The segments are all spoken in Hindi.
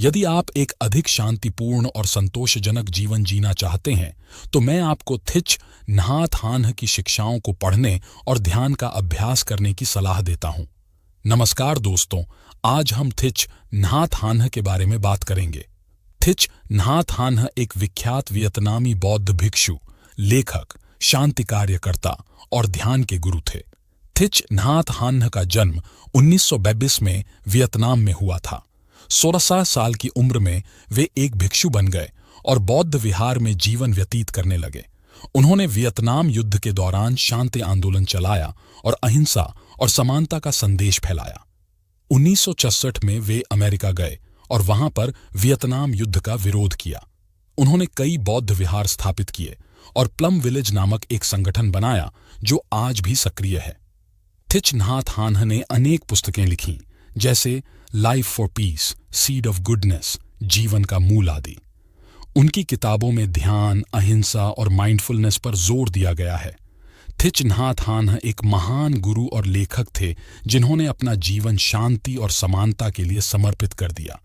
यदि आप एक अधिक शांतिपूर्ण और संतोषजनक जीवन जीना चाहते हैं तो मैं आपको थिच नहात हान्ह की शिक्षाओं को पढ़ने और ध्यान का अभ्यास करने की सलाह देता हूं। नमस्कार दोस्तों, आज हम थिच नहात हान्ह के बारे में बात करेंगे। थिच नहात हान्ह एक विख्यात वियतनामी बौद्ध भिक्षु, लेखक, शांति कार्यकर्ता और ध्यान के गुरु थे। थिच नहात हान्ह का जन्म 1922 में वियतनाम में हुआ था। 16 साल की उम्र में वे एक भिक्षु बन गए और बौद्ध विहार में जीवन व्यतीत करने लगे। उन्होंने वियतनाम युद्ध के दौरान शांति आंदोलन चलाया और अहिंसा और समानता का संदेश फैलाया। 1966 में वे अमेरिका गए और वहां पर वियतनाम युद्ध का विरोध किया। उन्होंने कई बौद्ध विहार स्थापित किए और प्लम विलेज नामक एक संगठन बनाया जो आज भी सक्रिय है। थिच नहात हान्ह ने अनेक पुस्तकें लिखीं, जैसे life for piece, seed of goodness, जीवन का मूल आदि। उनकी किताबों में ध्यान, अहिंसा और माइंडफुलनेस पर जोर दिया गया है। थिच नहात हान्ह एक महान गुरु और लेखक थे जिन्होंने अपना जीवन शांति और समानता के लिए समर्पित कर दिया।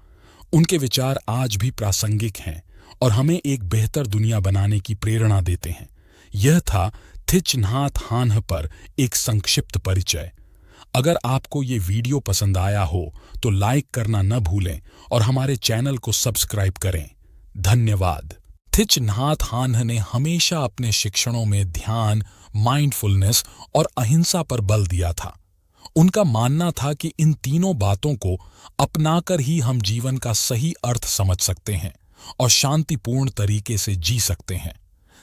उनके विचार आज भी प्रासंगिक हैं और हमें एक बेहतर दुनिया बनाने की प्रेरणा देते हैं। यह था थिच नहात हान्ह पर एक संक्षिप्त परिचय। अगर आपको ये वीडियो पसंद आया हो तो लाइक करना न भूलें और हमारे चैनल को सब्सक्राइब करें। धन्यवाद। थिच नहात हान्ह ने हमेशा अपने शिक्षणों में ध्यान, माइंडफुलनेस और अहिंसा पर बल दिया था। उनका मानना था कि इन तीनों बातों को अपनाकर ही हम जीवन का सही अर्थ समझ सकते हैं और शांतिपूर्ण तरीके से जी सकते हैं।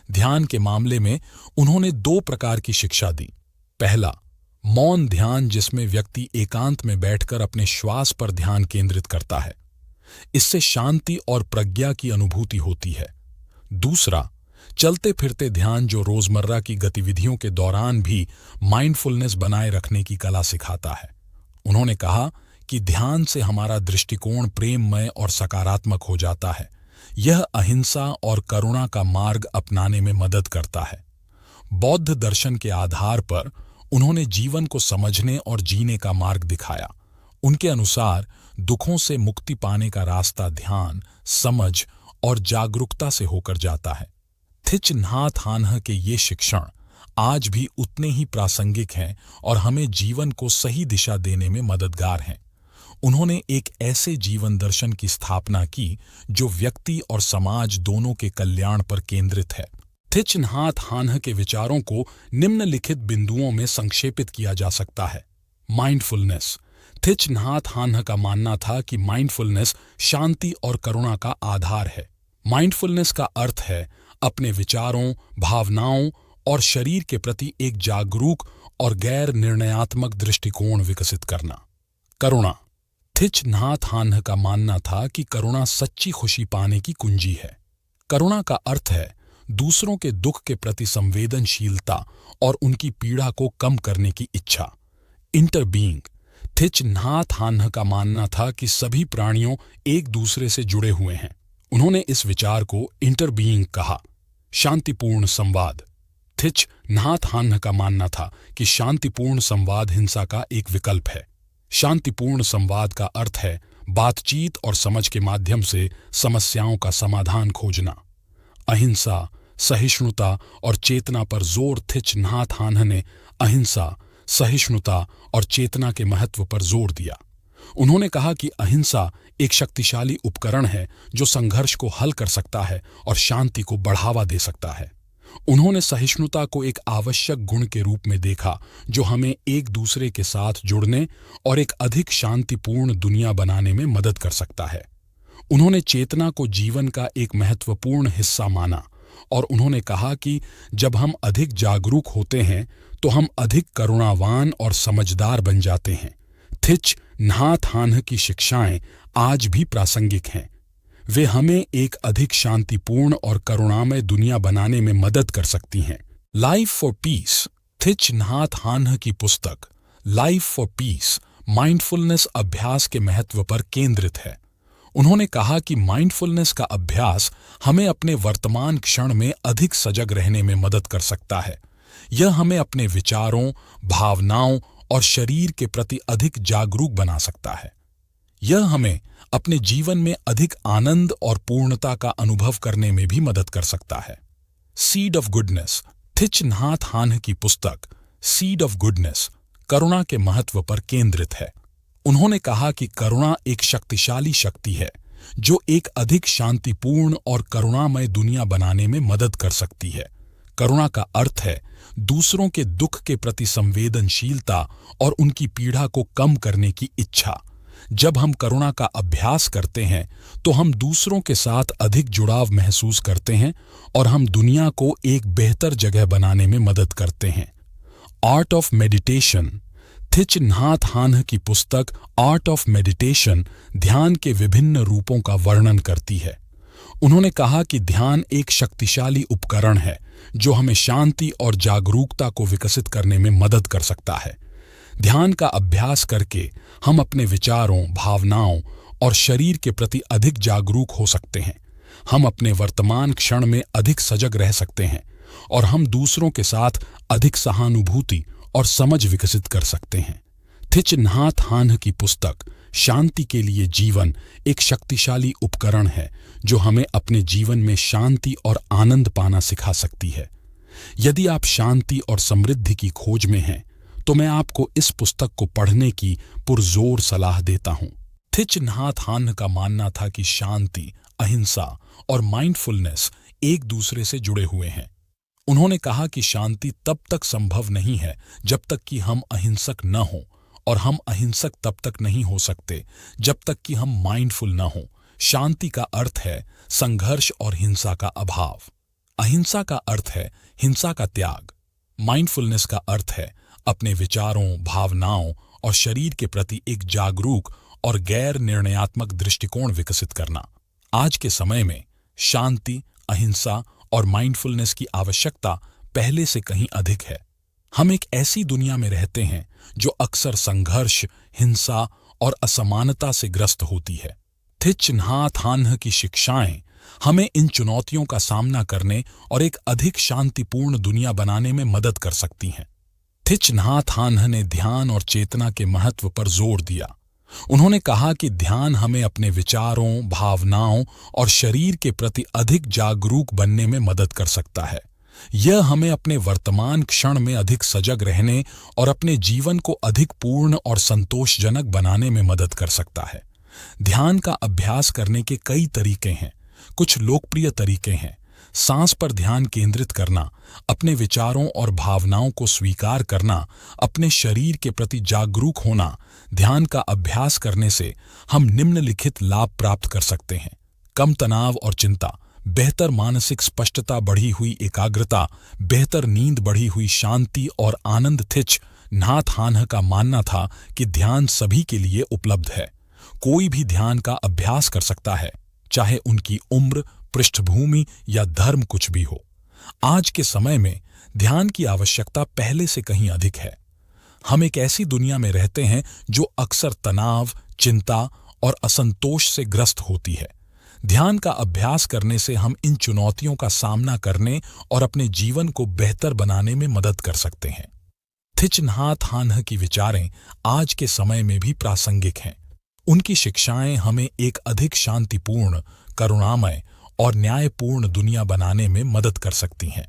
ध्यान के मामले में उन्होंने 2 प्रकार की शिक्षा दी। पहला, मौन ध्यान, जिसमें व्यक्ति एकांत में बैठकर अपने श्वास पर ध्यान केंद्रित करता है। इससे शांति और प्रज्ञा की अनुभूति होती है। दूसरा, चलते फिरते ध्यान, जो रोजमर्रा की गतिविधियों के दौरान भी माइंडफुलनेस बनाए रखने की कला सिखाता है। उन्होंने कहा कि ध्यान से हमारा दृष्टिकोण प्रेममय और सकारात्मक हो जाता है। यह अहिंसा और करुणा का मार्ग अपनाने में मदद करता है। बौद्ध दर्शन के आधार पर उन्होंने जीवन को समझने और जीने का मार्ग दिखाया। उनके अनुसार दुखों से मुक्ति पाने का रास्ता ध्यान, समझ और जागरूकता से होकर जाता है। थिच नहात हान्ह के ये शिक्षण आज भी उतने ही प्रासंगिक हैं और हमें जीवन को सही दिशा देने में मददगार हैं। उन्होंने एक ऐसे जीवन दर्शन की स्थापना की जो व्यक्ति और समाज दोनों के कल्याण पर केंद्रित है। थिच नहात हान्ह के विचारों को निम्नलिखित बिंदुओं में संक्षेपित किया जा सकता है। माइंडफुलनेस। थिच नहात हान्ह का मानना था कि माइंडफुलनेस शांति और करुणा का आधार है। माइंडफुलनेस का अर्थ है अपने विचारों, भावनाओं और शरीर के प्रति एक जागरूक और गैर निर्णयात्मक दृष्टिकोण विकसित करना। करुणा। थिच नहात हान्ह का मानना था कि करुणा सच्ची खुशी पाने की कुंजी है। करुणा का अर्थ है दूसरों के दुख के प्रति संवेदनशीलता और उनकी पीड़ा को कम करने की इच्छा। इंटरबीइंग। थिच नहात हान्ह का मानना था कि सभी प्राणियों एक दूसरे से जुड़े हुए हैं। उन्होंने इस विचार को इंटरबीइंग कहा। शांतिपूर्ण संवाद। थिच नहात हान्ह का मानना था कि शांतिपूर्ण संवाद हिंसा का एक विकल्प है। शांतिपूर्ण संवाद का अर्थ है बातचीत और समझ के माध्यम से समस्याओं का समाधान खोजना। अहिंसा, सहिष्णुता और चेतना पर जोर। थिच नहात हान्ह ने अहिंसा, सहिष्णुता और चेतना के महत्व पर जोर दिया। उन्होंने कहा कि अहिंसा एक शक्तिशाली उपकरण है जो संघर्ष को हल कर सकता है और शांति को बढ़ावा दे सकता है। उन्होंने सहिष्णुता को एक आवश्यक गुण के रूप में देखा जो हमें एक दूसरे के साथ जुड़ने और एक अधिक शांतिपूर्ण दुनिया बनाने में मदद कर सकता है। उन्होंने चेतना को जीवन का एक महत्वपूर्ण हिस्सा माना और उन्होंने कहा कि जब हम अधिक जागरूक होते हैं तो हम अधिक करुणावान और समझदार बन जाते हैं। थिच नहात हान्ह की शिक्षाएं आज भी प्रासंगिक हैं। वे हमें एक अधिक शांतिपूर्ण और करुणामय दुनिया बनाने में मदद कर सकती हैं। Life for piece. थिच नहात हान्ह की पुस्तक लाइफ फॉर पीस माइंडफुलनेस अभ्यास के महत्व पर केंद्रित है। उन्होंने कहा कि माइंडफुलनेस का अभ्यास हमें अपने वर्तमान क्षण में अधिक सजग रहने में मदद कर सकता है। यह हमें अपने विचारों, भावनाओं और शरीर के प्रति अधिक जागरूक बना सकता है। यह हमें अपने जीवन में अधिक आनंद और पूर्णता का अनुभव करने में भी मदद कर सकता है। सीड ऑफ गुडनेस, थिच नाथ हान की पुस्तक सीड ऑफ गुडनेस करुणा के महत्व पर केंद्रित है। उन्होंने कहा कि करुणा एक शक्तिशाली शक्ति है जो एक अधिक शांतिपूर्ण और करुणामय दुनिया बनाने में मदद कर सकती है। करुणा का अर्थ है दूसरों के दुख के प्रति संवेदनशीलता और उनकी पीड़ा को कम करने की इच्छा। जब हम करुणा का अभ्यास करते हैं तो हम दूसरों के साथ अधिक जुड़ाव महसूस करते हैं और हम दुनिया को एक बेहतर जगह बनाने में मदद करते हैं। आर्ट ऑफ मेडिटेशन, थिच नाथ हान की पुस्तक आर्ट ऑफ मेडिटेशन ध्यान के विभिन्न रूपों का वर्णन करती है। उन्होंने कहा कि ध्यान एक शक्तिशाली उपकरण है जो हमें शांति और जागरूकता को विकसित करने में मदद कर सकता है। ध्यान का अभ्यास करके हम अपने विचारों, भावनाओं और शरीर के प्रति अधिक जागरूक हो सकते हैं। हम अपने वर्तमान क्षण में अधिक सजग रह सकते हैं और हम दूसरों के साथ अधिक सहानुभूति और समझ विकसित कर सकते हैं। थिच नाथ हान की पुस्तक शांति के लिए जीवन एक शक्तिशाली उपकरण है जो हमें अपने जीवन में शांति और आनंद पाना सिखा सकती है। यदि आप शांति और समृद्धि की खोज में हैं तो मैं आपको इस पुस्तक को पढ़ने की पुरजोर सलाह देता हूं। थिच नाथ हान का मानना था कि शांति, अहिंसा और माइंडफुलनेस एक दूसरे से जुड़े हुए हैं। उन्होंने कहा कि शांति तब तक संभव नहीं है जब तक कि हम अहिंसक न हों, और हम अहिंसक तब तक नहीं हो सकते जब तक कि हम माइंडफुल न हों। शांति का अर्थ है संघर्ष और हिंसा का अभाव। अहिंसा का अर्थ है हिंसा का त्याग। माइंडफुलनेस का अर्थ है अपने विचारों, भावनाओं और शरीर के प्रति एक जागरूक और गैर निर्णयात्मक दृष्टिकोण विकसित करना। आज के समय में शांति, अहिंसा और माइंडफुलनेस की आवश्यकता पहले से कहीं अधिक है। हम एक ऐसी दुनिया में रहते हैं जो अक्सर संघर्ष, हिंसा और असमानता से ग्रस्त होती है। थिच नाथ हान की शिक्षाएं हमें इन चुनौतियों का सामना करने और एक अधिक शांतिपूर्ण दुनिया बनाने में मदद कर सकती हैं। थिच नाथ हान ने ध्यान और चेतना के महत्व पर जोर दिया। उन्होंने कहा कि ध्यान हमें अपने विचारों, भावनाओं और शरीर के प्रति अधिक जागरूक बनने में मदद कर सकता है। यह हमें अपने वर्तमान क्षण में अधिक सजग रहने और अपने जीवन को अधिक पूर्ण और संतोषजनक बनाने में मदद कर सकता है। ध्यान का अभ्यास करने के कई तरीके हैं। कुछ लोकप्रिय तरीके हैं: सांस पर ध्यान केंद्रित करना, अपने विचारों और भावनाओं को स्वीकार करना, अपने शरीर के प्रति जागरूक होना। ध्यान का अभ्यास करने से हम निम्नलिखित लाभ प्राप्त कर सकते हैं: कम तनाव और चिंता, बेहतर मानसिक स्पष्टता, बढ़ी हुई एकाग्रता, बेहतर नींद, बढ़ी हुई शांति और आनंद। थिच नाथ हान का मानना था कि ध्यान सभी के लिए उपलब्ध है। कोई भी ध्यान का अभ्यास कर सकता है, चाहे उनकी उम्र, पृष्ठभूमि या धर्म कुछ भी हो। आज के समय में ध्यान की आवश्यकता पहले से कहीं अधिक है। हम एक ऐसी दुनिया में रहते हैं जो अक्सर तनाव, चिंता और असंतोष से ग्रस्त होती है। ध्यान का अभ्यास करने से हम इन चुनौतियों का सामना करने और अपने जीवन को बेहतर बनाने में मदद कर सकते हैं। थिच नाथ हान की विचारें आज के समय में भी प्रासंगिक हैं। उनकी शिक्षाएं हमें एक अधिक शांतिपूर्ण, करुणामय और न्यायपूर्ण दुनिया बनाने में मदद कर सकती हैं।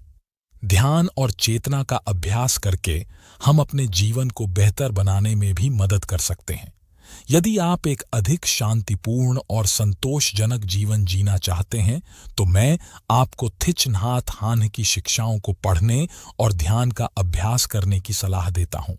ध्यान और चेतना का अभ्यास करके हम अपने जीवन को बेहतर बनाने में भी मदद कर सकते हैं। यदि आप एक अधिक शांतिपूर्ण और संतोषजनक जीवन जीना चाहते हैं तो मैं आपको थिच नाथ हान की शिक्षाओं को पढ़ने और ध्यान का अभ्यास करने की सलाह देता हूं।